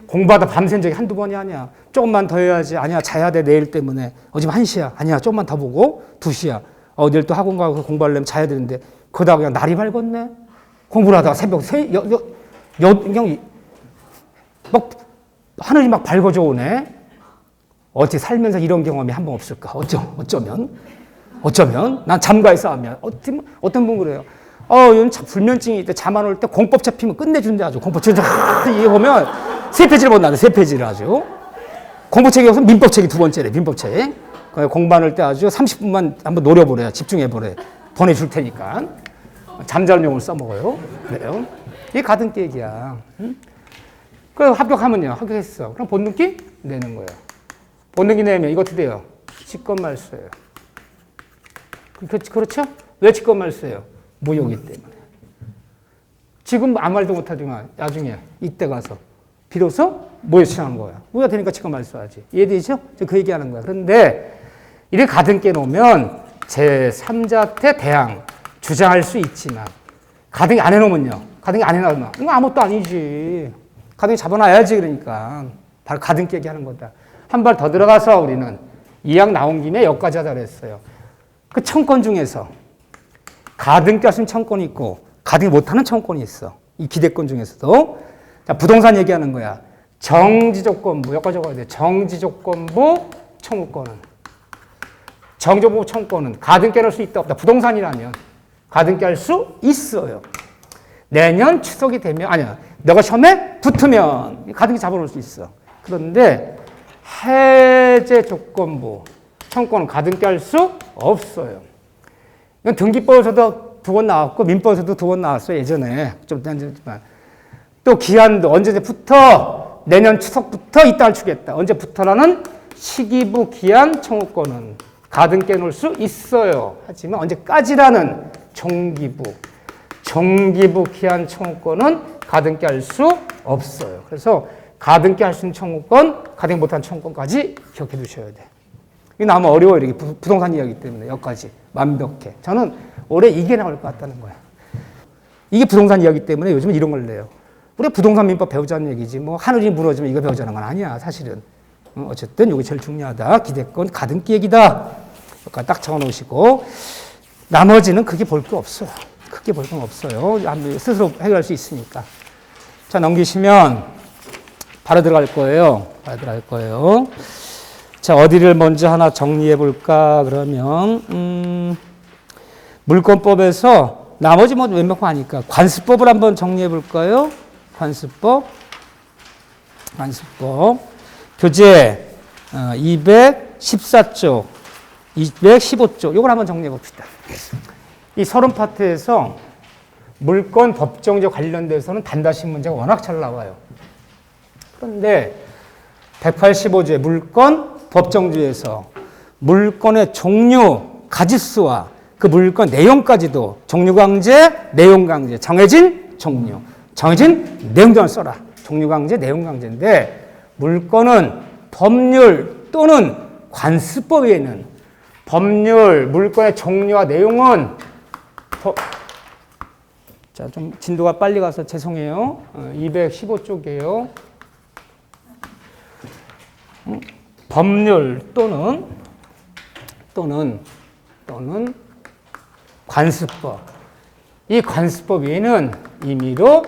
공부하다 밤샌 적이 한두 번이 아니야. 조금만 더 해야지. 아니야, 자야 돼, 내일 때문에. 지금 1시야. 아니야, 조금만 더 보고. 2시야. 내일 또 학원 가고 공부하려면 자야 되는데. 그러다가 그냥 날이 밝았네. 공부를 하다가 새벽 그냥 막 하늘이 막 밝아져 오네. 어떻게 살면서 이런 경험이 한 번 없을까? 어쩌면 난 잠과의 싸움이야. 어떤 분 그래요. 요즘 불면증이 있대. 잠 안 올 때 공법 잡히면 끝내준대 아주. 공법 진짜 이게 보면 3페이지를 못 나는데 3페이지를 아주. 공부책이 없으면 민법책이 2번째래. 민법책. 공부 안 할 때 아주 30분만 한번 노려보래. 집중해보래. 보내줄 테니까. 잠자는 용을 써먹어요. 그래요. 이게 가등기 얘기야. 응? 그럼 합격하면요. 합격했어. 그럼 본등기 내는 거예요. 본등기 내면 이거 어떻게 돼요? 직권말소예요. 그렇죠? 왜 직권말소예요? 무효이기 때문에. 지금 아무 말도 못하지만 나중에 이때 가서 비로소 무효 신청하는 거야. 무효가 되니까 직권말소하지. 이해되죠? 그 얘기하는 거야. 그런데 이렇게 가등기에 놓으면 제3자한테 대항 주장할 수 있지만 가등기 안 해놓으면요. 가등기 안 해놓으면 이거 아무것도 아니지. 가등기 잡아놔야지 그러니까. 바로 가등기 얘기하는 거다. 한 발 더 들어가서 우리는 이왕 나온 김에 여기까지 하자 그랬어요. 그 청권 중에서 가등기 할 수 있는 청권이 있고 가등기 못하는 청권이 있어. 이 기대권 중에서도. 자, 부동산 얘기하는 거야. 정지조건부 여기까지 적어야 돼. 정지조건부 청구권은. 정지조건부 청구권은 가등기 할 수 있다 없다. 부동산이라면 가등기 할 수 있어요. 내년 추석이 되면 아니야. 너가 시험에 붙으면 가등기 잡아놓을 수 있어. 그런데 해제 조건부 청구권은 가등기 할 수 없어요. 이건 등기법에서도 2번 나왔고 민법에서도 2번 나왔어요. 예전에 좀 전지만 또 기한도 언제부터 내년 추석부터 이 땅을 주겠다. 언제부터라는 시기부 기한 청구권은 가등기에 놓을 수 있어요. 하지만 언제까지라는 정기부 기한 청구권은 가등기 할 수 없어요. 그래서 가등기 할 수 있는 청구권, 가등기 못한 청구권까지 기억해 두셔야 돼. 이게 너무 어려워요. 이게 부동산 이야기 때문에 여기까지 완벽해. 저는 올해 이게 나올 것 같다는 거야. 이게 부동산 이야기 때문에 요즘은 이런 걸 내요. 우리가 부동산 민법 배우자는 얘기지 뭐 하늘이 무너지면 이거 배우자는 건 아니야 사실은. 어쨌든 이게 제일 중요하다. 기대권 가등기 얘기다. 여기까지 딱 적어놓으시고 나머지는 크게 볼 게 없어요. 크게 볼 건 없어요. 스스로 해결할 수 있으니까. 자 넘기시면 바로 들어갈 거예요. 자 어디를 먼저 하나 정리해 볼까 그러면 물권법에서 나머지 뭐 웬만큼 하니까 관습법을 한번 정리해 볼까요? 관습법 교재 214쪽 215쪽 이걸 한번 정리해 봅시다. 이 30파트에서 물권 법정제 관련돼서는 단다시 문제가 워낙 잘 나와요. 그런데 185조의 물권 법정주에서 물권의 종류, 가짓수와 그 물권 내용까지도 종류강제, 내용강제, 정해진 종류, 정해진 내용전을 써라. 종류강제, 내용강제인데 물권은 법률 또는 관습법 외에는 법률, 물권의 종류와 내용은 자, 좀 진도가 빨리 가서 죄송해요. 215쪽이에요. 법률 또는 관습법. 이 관습법 외에는 임의로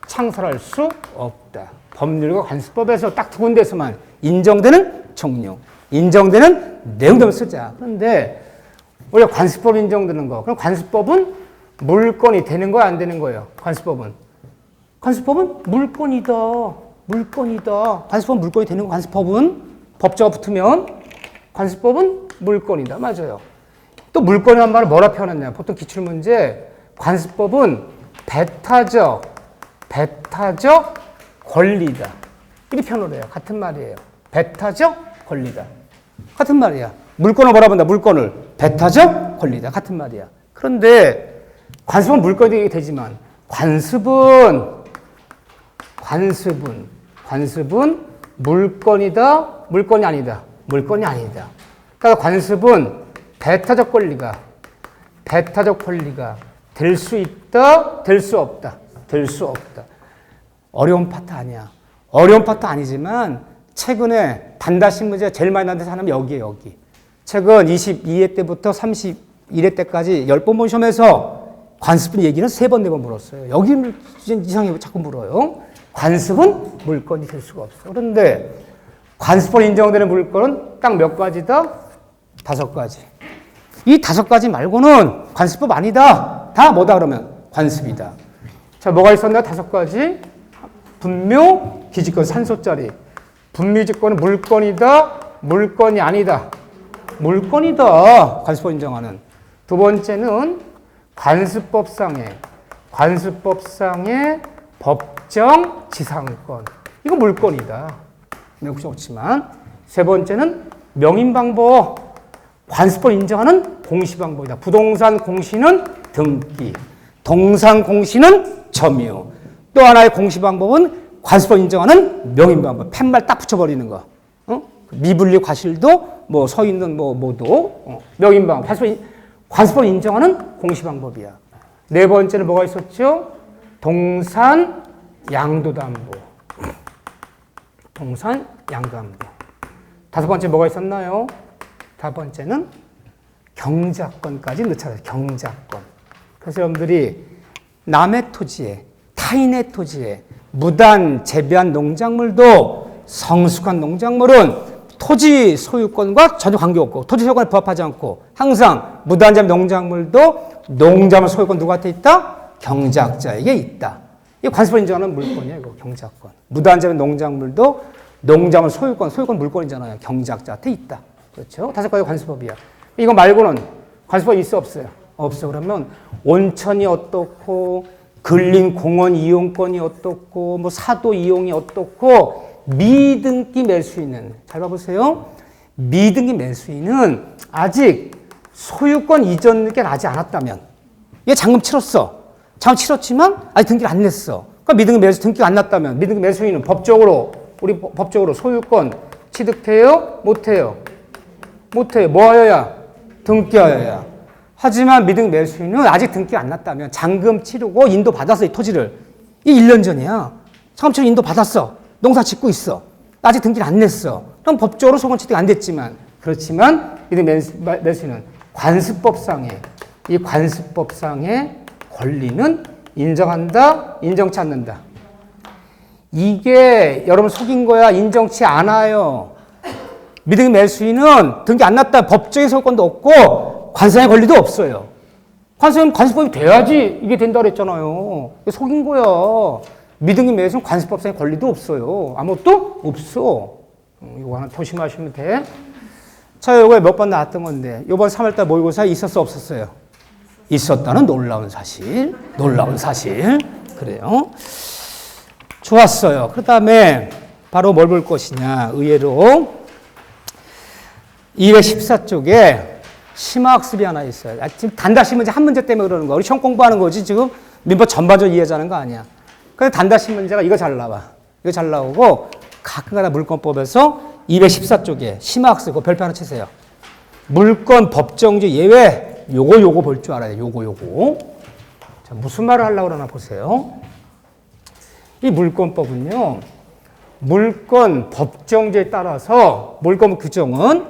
창설할 수 없다. 법률과 관습법에서 딱 두 군데에서만 인정되는 종류, 인정되는 내용들을 쓰자. 그런데 우리가 관습법 인정되는 거. 그럼 관습법은 물권이 되는 거야, 안 되는 거예요? 관습법은 물권이다. 관습법은 물권이 되는 거. 관습법은 법조가 붙으면 관습법은 물권이다. 맞아요. 또 물권이라는 말을 뭐라 표현하냐? 보통 기출문제 관습법은 배타적 권리다. 이렇게 표현을 해요. 같은 말이에요. 배타적 권리다. 같은 말이야. 물권을 뭐라 본다? 물권을 배타적 권리다. 같은 말이야. 그런데 관습은 물권이 되지만 관습은 물권이다. 물권이 아니다. 그러니까 관습은 배타적 권리가 될 수 있다. 될 수 없다. 어려운 파트 아니야. 어려운 파트 아니지만 최근에 단다시 문제가 제일 많이 나온 데서 하나는 여기에요. 여기. 최근 22회 때부터 31회 때까지 10번 본 시험에서 관습은 얘기는 3번, 4번 물었어요. 여기는 이상하게 자꾸 물어요. 관습은 물건이 될 수가 없어. 그런데 관습으로 인정되는 물건은 딱 몇 가지다? 5가지. 이 5가지 말고는 관습법 아니다. 다 뭐다 그러면? 관습이다. 자, 뭐가 있었나? 5가지. 분묘, 기지권, 산소짜리. 분묘지권은 물건이다. 물건이 아니다. 물건이다. 관습법 인정하는. 두 번째는 관습법상의 법정 지상권. 이거 물건이다. 매우 좋지만. 세 번째는 명인방법. 관습법 인정하는 공시방법이다. 부동산 공시는 등기. 동산 공시는 점유. 또 하나의 공시방법은 관습법 인정하는 명인방법. 팻말 딱 붙여버리는 거. 미분리 과실도 뭐 서 있는 뭐도 명인방법. 관습법 인정하는 공시방법이야. 네 번째는 뭐가 있었죠? 동산 양도담보. 다섯 번째 뭐가 있었나요? 다섯 번째는 경작권까지 넣자. 경작권. 그래서 여러분들이 남의 토지에, 타인의 토지에 무단 재배한 농작물도 성숙한 농작물은 토지 소유권과 전혀 관계없고 토지 소유권에 부합하지 않고 항상 무단 재배 농작물도 농작물 소유권 누구한테 있다? 경작자에게 있다. 이 관습을 인정하는 물건이야, 이거 경작권. 무단 재배 농작물도 농작물 소유권 물건이잖아요. 경작자한테 있다. 그렇죠? 5가지 관습법이야. 이거 말고는 관습법이 있어 없어요? 없어. 그러면 온천이 어떻고 근린 공원 이용권이 어떻고 뭐 사도 이용이 어떻고 미등기 매수인은 잘 봐보세요. 미등기 매수인은 아직 소유권 이전이 나지 않았다면, 얘 잔금 치렀어. 잔금 치렀지만 아직 등기를 안 냈어. 그러니까 미등기 매수 등기가 안 났다면 미등기 매수인은 우리 법적으로 소유권 취득해요? 못해요? 못해요. 뭐 하여야? 등기하여야. 하지만 미등기 매수인은 아직 등기가 안 났다면 잔금 치르고 인도 받았어, 이 토지를. 이 1년 전이야. 잔금 치르고 인도 받았어. 농사 짓고 있어. 아직 등기를 안 냈어. 그럼 법적으로 소유권 취득 안 됐지만, 그렇지만 미등기 매수인은 이 관습법상의 권리는 인정한다, 인정치 않는다. 이게 여러분 속인 거야, 인정치 않아요. 미등기 매수인은 등기 안 났다, 법적인 소유권도 없고 관상의 권리도 없어요. 관습법이 돼야지 이게 된다 그랬잖아요. 속인 거야. 미등기 매수인은 관습법상의 권리도 없어요. 아무것도 없어. 이거 하나 조심하시면 돼. 자, 요거에 몇 번 나왔던 건데, 요번 3월달 모의고사에 있었어, 없었어요? 있었다는 놀라운 사실. 그래요. 좋았어요. 그 다음에 바로 뭘 볼 것이냐. 의외로 214쪽에 심화학습이 하나 있어요. 지금 단다시 문제 한 문제 때문에 그러는 거야. 우리 시험 공부하는 거지. 지금 민법 전반적으로 이해하자는 거 아니야. 근데 단다시 문제가 이거 잘 나와. 이거 잘 나오고 가끔가다 물권법에서 214쪽에 심화학습, 그거 별표 하나 치세요. 물권 법정주 예외, 요거 볼 줄 알아요. 요거. 자, 무슨 말을 하려고 그러나 보세요. 이 물권법은요, 물권 법정주에 따라서 물권 규정은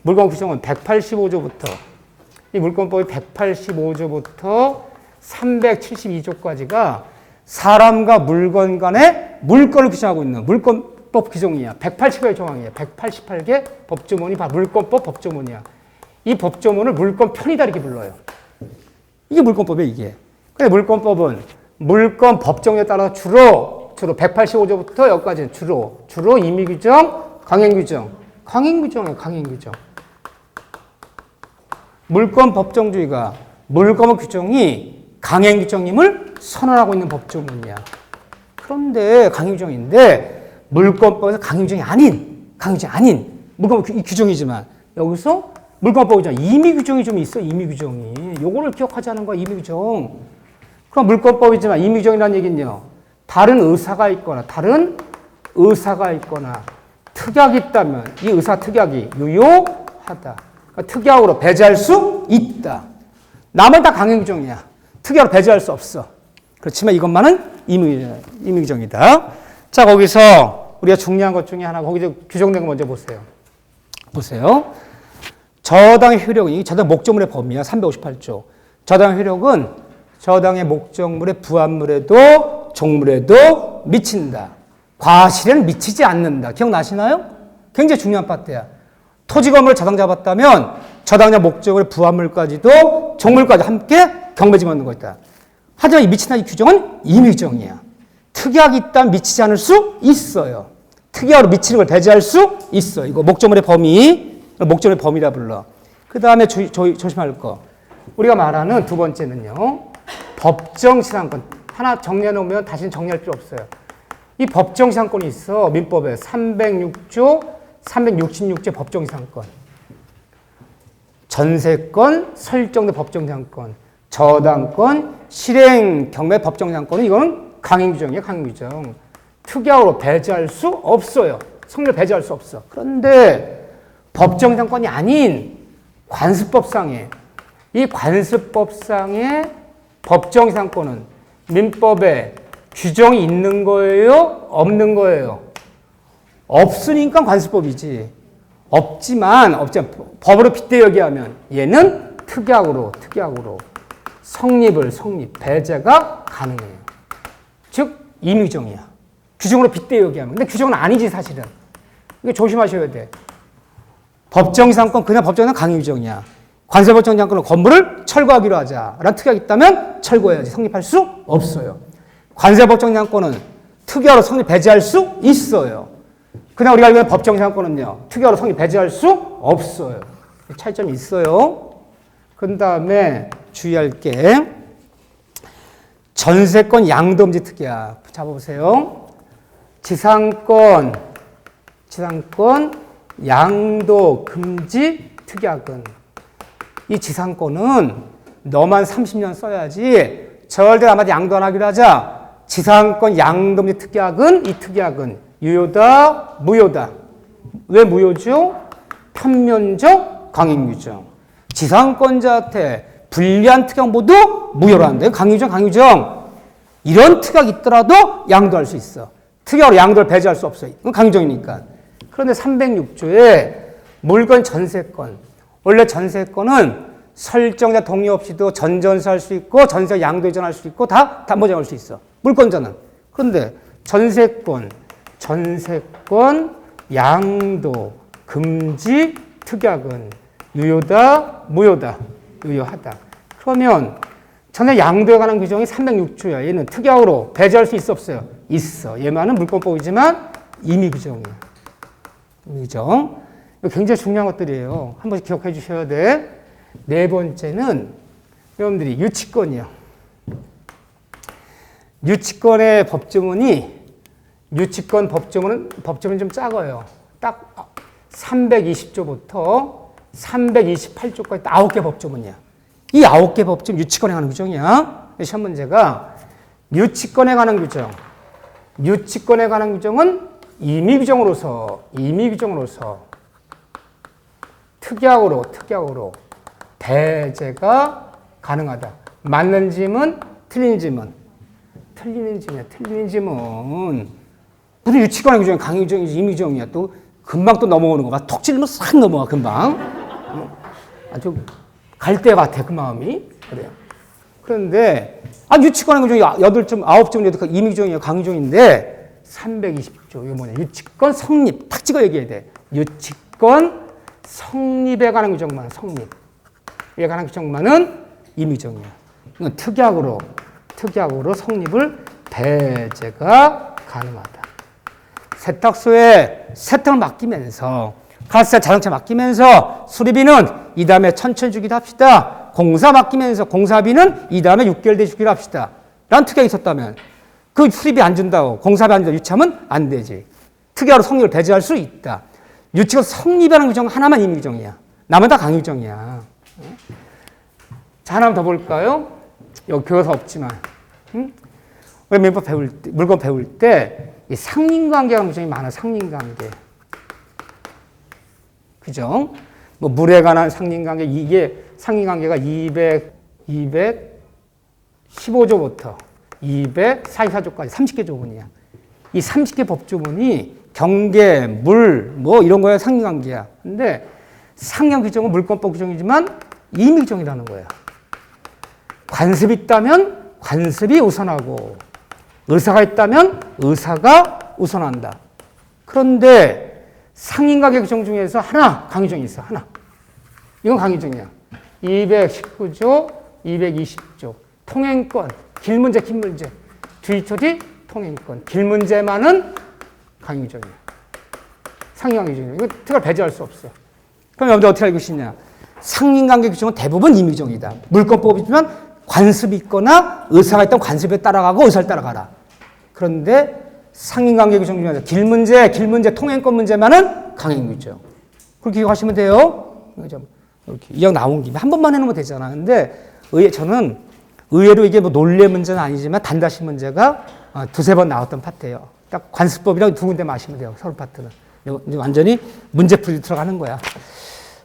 185조부터, 이 물권법이 185조부터 372조까지가 사람과 물건 간의 물권을 규정하고 있는 물권법 규정이야. 180개의 조항이야. 188개 법조문이 바로 물권법 법조문이야. 이 법조문을 물권편이다 이렇게 불러요. 이게 물권법이에요, 이게. 근데 물권법은 물권 법정에 따라 주로 185조부터 여기까지는 주로 임의규정, 강행규정이에요, 강행규정. 물권 법정주의가 물권 규정이 강행규정임을 선언하고 있는 법조문이야. 그런데 강행규정인데 물권법에서 강행규정이 아닌 물권 규정이지만 여기서 물권법이잖아. 임의규정이 좀 있어, 임의규정이. 요거를 기억하자는 거야, 임의규정. 그럼 물권법이지만 임의규정이라는 얘기는요, 다른 의사가 있거나 특약이 있다면 이 의사 특약이 유효하다. 그러니까 특약으로 배제할 수 있다. 나머지 다 강행규정이야. 특약으로 배제할 수 없어. 그렇지만 이것만은 임의규정이다. 자, 거기서 우리가 중요한 것 중에 하나, 거기서 규정된 거 먼저 보세요. 저당의 효력은, 이 저당 목적물의 범위야. 358조. 저당의 효력은 저당의 목적물의 부합물에도 종물에도 미친다. 과실에는 미치지 않는다. 기억나시나요? 굉장히 중요한 파트야. 토지 건물을 저당 잡았다면 저당자 목적물의 부합물까지도 종물까지 함께 경매지 받는 것이다. 하지만 이 미친다 이 규정은 임의규정이야. 특약이 있다면 미치지 않을 수 있어요. 특약으로 미치는 걸 배제할 수 있어. 이거 목적물의 범위라 불러. 그 다음에 조심할 거. 우리가 말하는 두 번째는요, 법정시상권. 하나 정리해 놓으면 다시는 정리할 필요 없어요. 이 법정시상권이 있어. 민법에 366제 법정시상권. 전세권, 설정된 법정시상권, 저당권, 실행 경매 법정시상권은 이거는 강행규정이에요, 강행규정. 특약으로 배제할 수 없어요. 성립 배제할 수 없어. 그런데 법정시상권이 아닌 관습법상의, 이 관습법상의 법정시상권은 민법에 규정이 있는 거예요? 없는 거예요? 없으니까 관습법이지. 없지만 법으로 빗대어 얘기하면 얘는 특약으로 배제가 가능해요. 즉 임의규정이야. 규정으로 빗대어 얘기하면. 근데 규정은 아니지 사실은. 이거 조심하셔야 돼. 법정시상권 그냥 법정은 강행규정이야. 관세법정시상권은 건물을 철거하기로 하자라는 특약이 있다면 철거해야지. 성립할 수 없어요. 관세법정시상권은 특약으로 성립 배제할 수 있어요. 그냥 우리가 알고 있는 법정시상권은요, 특약으로 성립 배제할 수 없어요. 차이점이 있어요. 그 다음에 주의할 게 전세권 양도금지 특약 잡아보세요. 지상권 양도, 금지, 특약은. 이 지상권은 너만 30년 써야지 절대 남한테 양도 안 하기로 하자. 지상권, 양도, 금지, 특약은 이 특약은 유효다, 무효다. 왜 무효죠? 편면적 강행규정. 지상권자한테 불리한 특약 모두 무효라는데 강유정. 이런 특약이 있더라도 양도할 수 있어. 특약으로 양도를 배제할 수 없어요. 이건 강유정이니까. 그런데 306조에 물건 전세권. 원래 전세권은 설정자 동의 없이도 전전세할 수 있고 전세 양도 이전할 수 있고 다 담보정할 수 있어. 물권자는. 그런데 전세권, 양도, 금지, 특약은 유효다, 무효다, 유효하다. 그러면 전에 양도에 관한 규정이 306조야. 얘는 특약으로 배제할 수 있어, 없어요? 있어. 얘만은 물권법이지만 임의 규정이야. 임의 규정. 이거 굉장히 중요한 것들이에요. 한 번씩 기억해 주셔야 돼. 네 번째는 여러분들이 유치권이요. 유치권의 유치권 법조문은 좀 작아요. 딱 320조부터 328조까지 9개 법조문이야. 이 9개 법조문 유치권에 관한 규정이야. 시험 문제가 유치권에 관한 규정은 임의 규정으로서 특약으로 배제가 가능하다. 맞는 짐은 틀린 짐은 무슨 유치권의 규정이 강유정이지 임의 규정이야. 또 금방 또 넘어오는 거 봐. 톡 찔리면 싹 넘어가 금방. 아주 갈대 같아 그 마음이. 그래요. 그런데 유치권의 규정이 8점, 9점, 8점 임의 규정이야. 강유정인데 320조 이거 뭐냐? 유치권 성립 탁 찍어 얘기해야 돼. 유치권 성립에 관한 규정만 성립에 관한 규정만은 임의 규정이야. 이건 특약으로 성립을 배제가 가능하다. 세탁소에 세탁을 맡기면서 가스에 자동차 맡기면서 수리비는 이 다음에 천천히 주기로 합시다. 공사 맡기면서 공사비는 이 다음에 6개월 뒤에 주기로 합시다. 라는 특약이 있었다면 그 수리비 안 준다고 공사비 안 준다고 유치하면 안 되지. 특약으로 성립을 배제할 수 있다. 유치권 성립이라는 규정 하나만 임의 규정이야. 나머지 다 강의 규정이야. 자, 하나만 더 볼까요? 여기 교과서 없지만. 우리 물건 배울 때 이 상린관계라는 규정이 많아. 상린관계. 그죠? 뭐 물에 관한 상린관계 이게 상린관계가 215조부터 244조까지 30개 조문이야. 이 30개 법조문이 경계, 물, 뭐 이런 거야 상린관계야. 근데 상형 규정은 물권법 규정이지만 임의 규정이라는 거야. 관습이 있다면 관습이 우선하고 의사가 있다면 의사가 우선한다. 그런데 상인가계 규정 중에서 하나 강유정이 있어. 하나. 이건 강유정이야. 219조, 220조. 통행권. 길문제. 뒤처리 통행권. 길문제만은 강유정이야. 상인관계규정이야. 이거 특별 배제할 수 없어. 그럼 여러분들 어떻게 알고 계시냐? 상인관계 규정은 대부분 임의 규정이다. 물권법이지만 관습이 있거나 의사가 있다면 관습에 따라가고 의사를 따라가라. 그런데 상인관계 규정 중에서 길문제, 통행권 문제만은 강행규정. 그렇게 기억하시면 돼요. 이렇게 이왕 나온 김에 한 번만 해놓으면 되잖아. 근데 저는 의외로 이게 뭐 논리 문제는 아니지만 단다시 문제가 두세 번 나왔던 파트예요. 딱 관습법이랑 두 군데 마시면 돼요. 서로 파트는. 완전히 문제풀이 들어가는 거야.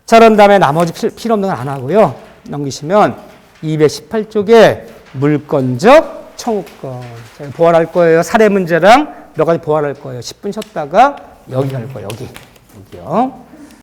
자, 그런 다음에 나머지 필요 없는 건 안 하고요. 넘기시면 218쪽에 물권적 청구권. 보완할 거예요. 사례 문제랑 몇 가지 보완할 거예요. 10분 쉬었다가 여기 갈 거예요. 여기요.